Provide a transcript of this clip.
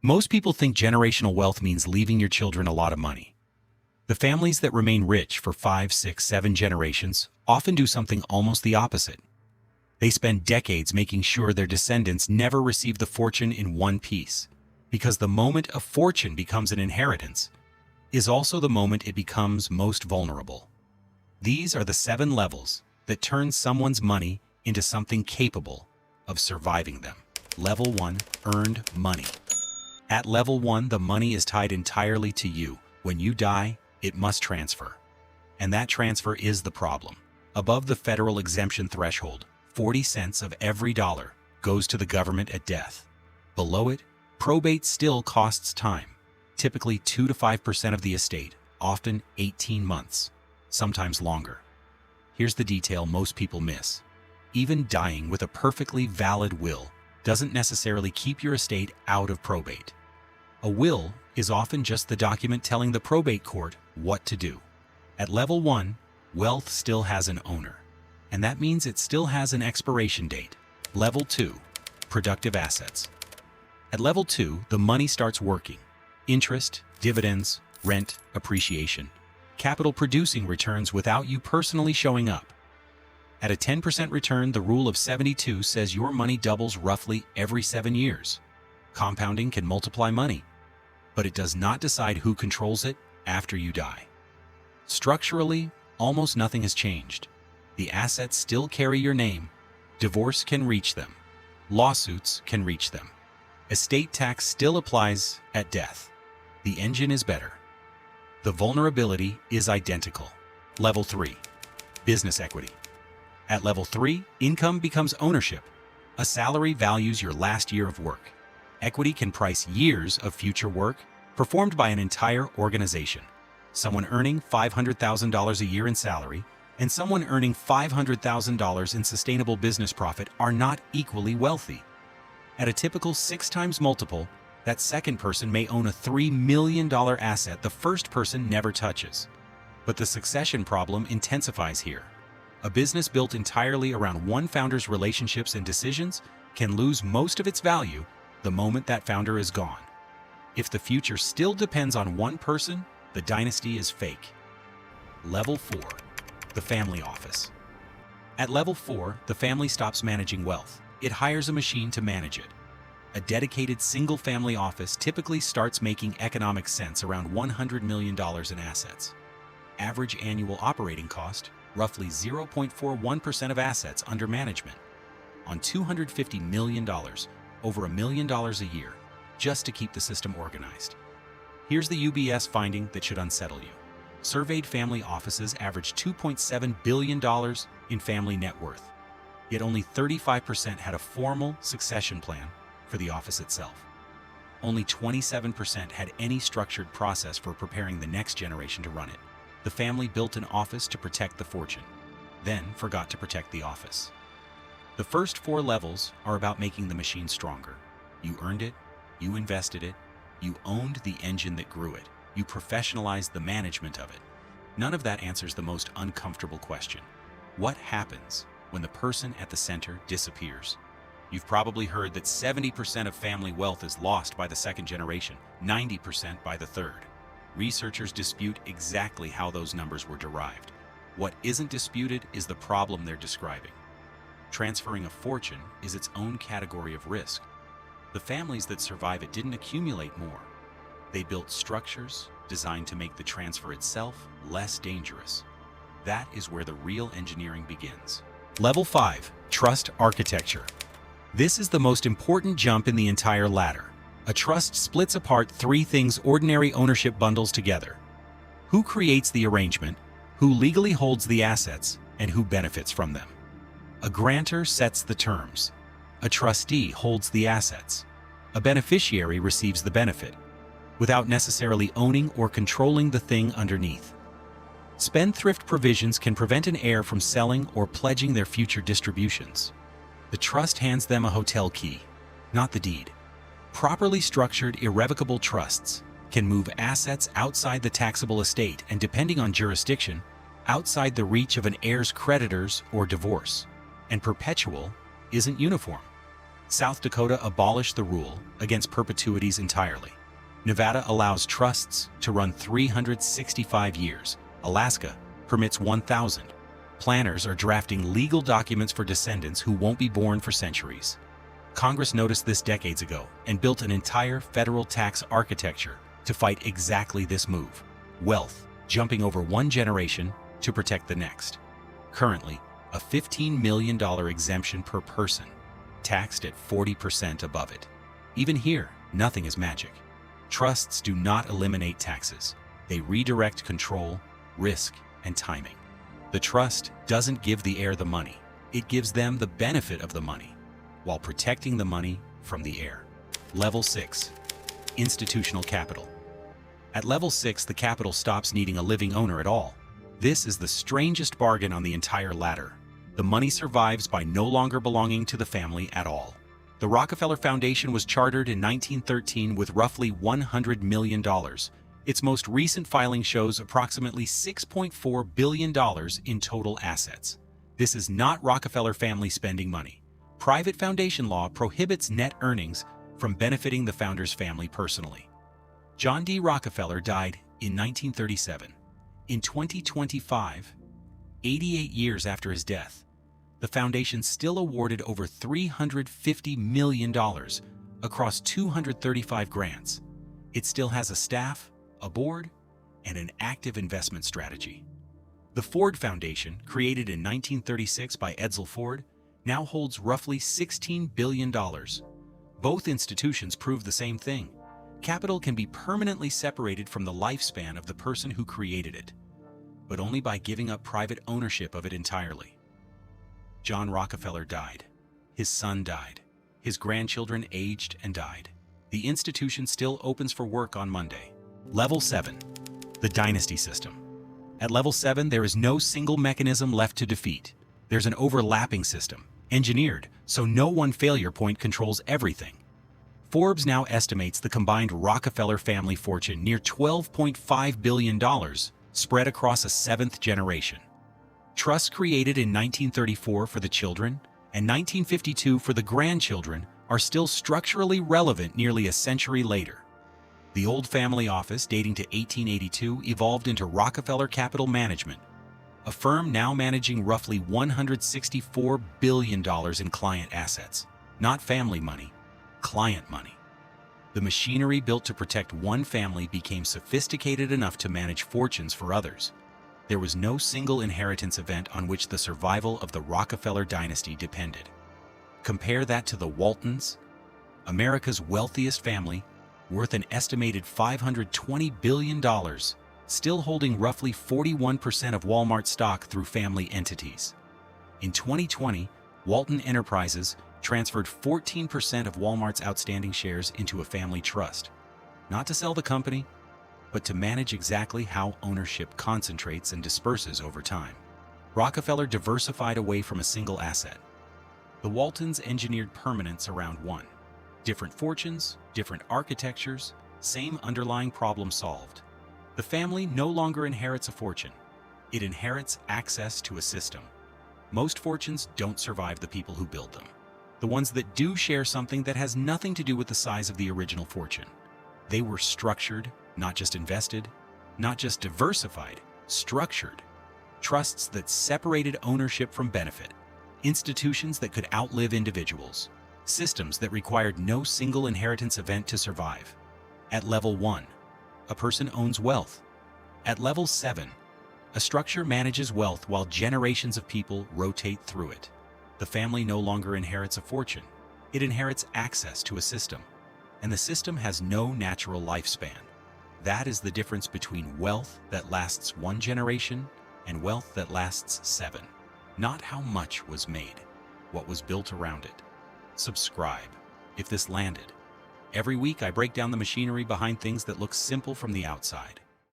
Most people think generational wealth means leaving your children a lot of money. The families that remain rich for 5, 6, 7 generations often do something almost the opposite. They spend decades making sure their descendants never receive the fortune in one piece, because the moment a fortune becomes an inheritance is also the moment it becomes most vulnerable. These are the 7 levels that turn someone's money into something capable of surviving them. Level 1, earned money. At level 1, the money is tied entirely to you. When you die, it must transfer. And that transfer is the problem. Above the federal exemption threshold, 40 cents of every dollar goes to the government at death. Below it, probate still costs time, typically 2 to 5% of the estate, often 18 months, sometimes longer. Here's the detail most people miss. Even dying with a perfectly valid will doesn't necessarily keep your estate out of probate. A will is often just the document telling the probate court what to do. At level 1, wealth still has an owner, and that means it still has an expiration date. Level 2, productive assets. At level 2, the money starts working. Interest, dividends, rent, appreciation. Capital producing returns without you personally showing up. At a 10% return, the rule of 72 says your money doubles roughly every 7 years. Compounding can multiply money, but it does not decide who controls it after you die. Structurally, almost nothing has changed. The assets still carry your name. Divorce can reach them. Lawsuits can reach them. Estate tax still applies at death. The engine is better. The vulnerability is identical. Level 3, business equity. At level 3, income becomes ownership. A salary values your last year of work. Equity can price years of future work performed by an entire organization. Someone earning $500,000 a year in salary and someone earning $500,000 in sustainable business profit are not equally wealthy. At a typical 6 times multiple, that second person may own a $3 million asset the first person never touches. But the succession problem intensifies here. A business built entirely around one founder's relationships and decisions can lose most of its value the moment that founder is gone. If the future still depends on one person, the dynasty is fake. Level 4, the family office. At level 4, the family stops managing wealth. It hires a machine to manage it. A dedicated single-family office typically starts making economic sense around $100 million in assets. Average annual operating cost, roughly 0.41% of assets under management. On $250 million, over $1 million a year, just to keep the system organized. Here's the UBS finding that should unsettle you. Surveyed family offices average $2.7 billion in family net worth, yet only 35% had a formal succession plan for the office itself. Only 27% had any structured process for preparing the next generation to run it. The family built an office to protect the fortune, then forgot to protect the office. The first 4 levels are about making the machine stronger. You earned it, you invested it, you owned the engine that grew it, you professionalized the management of it. None of that answers the most uncomfortable question. What happens when the person at the center disappears? You've probably heard that 70% of family wealth is lost by the second generation, 90% by the third. Researchers dispute exactly how those numbers were derived. What isn't disputed is the problem they're describing. Transferring a fortune is its own category of risk. The families that survive it didn't accumulate more. They built structures designed to make the transfer itself less dangerous. That is where the real engineering begins. Level 5, trust architecture. This is the most important jump in the entire ladder. A trust splits apart 3 things ordinary ownership bundles together. Who creates the arrangement, who legally holds the assets, and who benefits from them. A grantor sets the terms. A trustee holds the assets. A beneficiary receives the benefit, without necessarily owning or controlling the thing underneath. Spendthrift provisions can prevent an heir from selling or pledging their future distributions. The trust hands them a hotel key, not the deed. Properly structured, irrevocable trusts can move assets outside the taxable estate and, depending on jurisdiction, outside the reach of an heir's creditors or divorce. And perpetual isn't uniform. South Dakota abolished the rule against perpetuities entirely. Nevada allows trusts to run 365 years. Alaska permits 1,000. Planners are drafting legal documents for descendants who won't be born for centuries. Congress noticed this decades ago and built an entire federal tax architecture to fight exactly this move: wealth jumping over one generation to protect the next. Currently, a $15 million exemption per person, taxed at 40% above it. Even here, nothing is magic. Trusts do not eliminate taxes. They redirect control, risk, and timing. The trust doesn't give the heir the money. It gives them the benefit of the money, while protecting the money from the heir. Level 6. Institutional capital. At level 6, the capital stops needing a living owner at all. This is the strangest bargain on the entire ladder. The money survives by no longer belonging to the family at all. The Rockefeller Foundation was chartered in 1913 with roughly $100 million. Its most recent filing shows approximately $6.4 billion in total assets. This is not Rockefeller family spending money. Private foundation law prohibits net earnings from benefiting the founder's family personally. John D. Rockefeller died in 1937. In 2025, 88 years after his death, the foundation still awarded over $350 million across 235 grants. It still has a staff, a board, and an active investment strategy. The Ford Foundation, created in 1936 by Edsel Ford, now holds roughly $16 billion. Both institutions prove the same thing. Capital can be permanently separated from the lifespan of the person who created it, but only by giving up private ownership of it entirely. John Rockefeller died. His son died. His grandchildren aged and died. The institution still opens for work on Monday. Level 7. The Dynasty system. At level 7, there is no single mechanism left to defeat. There's an overlapping system, engineered so no one failure point controls everything. Forbes now estimates the combined Rockefeller family fortune near $12.5 billion, spread across a seventh generation. Trusts created in 1934 for the children and 1952 for the grandchildren are still structurally relevant nearly a century later. The old family office, dating to 1882, evolved into Rockefeller Capital Management, a firm now managing roughly $164 billion in client assets. Not family money, client money. The machinery built to protect one family became sophisticated enough to manage fortunes for others. There was no single inheritance event on which the survival of the Rockefeller dynasty depended. Compare that to the Waltons, America's wealthiest family, worth an estimated $520 billion, still holding roughly 41% of Walmart stock through family entities. In 2020, Walton Enterprises transferred 14% of Walmart's outstanding shares into a family trust, not to sell the company, but to manage exactly how ownership concentrates and disperses over time. Rockefeller diversified away from a single asset. The Waltons engineered permanence around one. Different fortunes, different architectures, same underlying problem solved. The family no longer inherits a fortune. It inherits access to a system. Most fortunes don't survive the people who build them. The ones that do share something that has nothing to do with the size of the original fortune. They were structured, not just invested, not just diversified, structured. Trusts that separated ownership from benefit. Institutions that could outlive individuals. Systems that required no single inheritance event to survive. At level 1, a person owns wealth. At level 7, a structure manages wealth while generations of people rotate through it. The family no longer inherits a fortune. It inherits access to a system. And the system has no natural lifespan. That is the difference between wealth that lasts one generation and wealth that lasts 7. Not how much was made, what was built around it. Subscribe if this landed. Every week I break down the machinery behind things that look simple from the outside.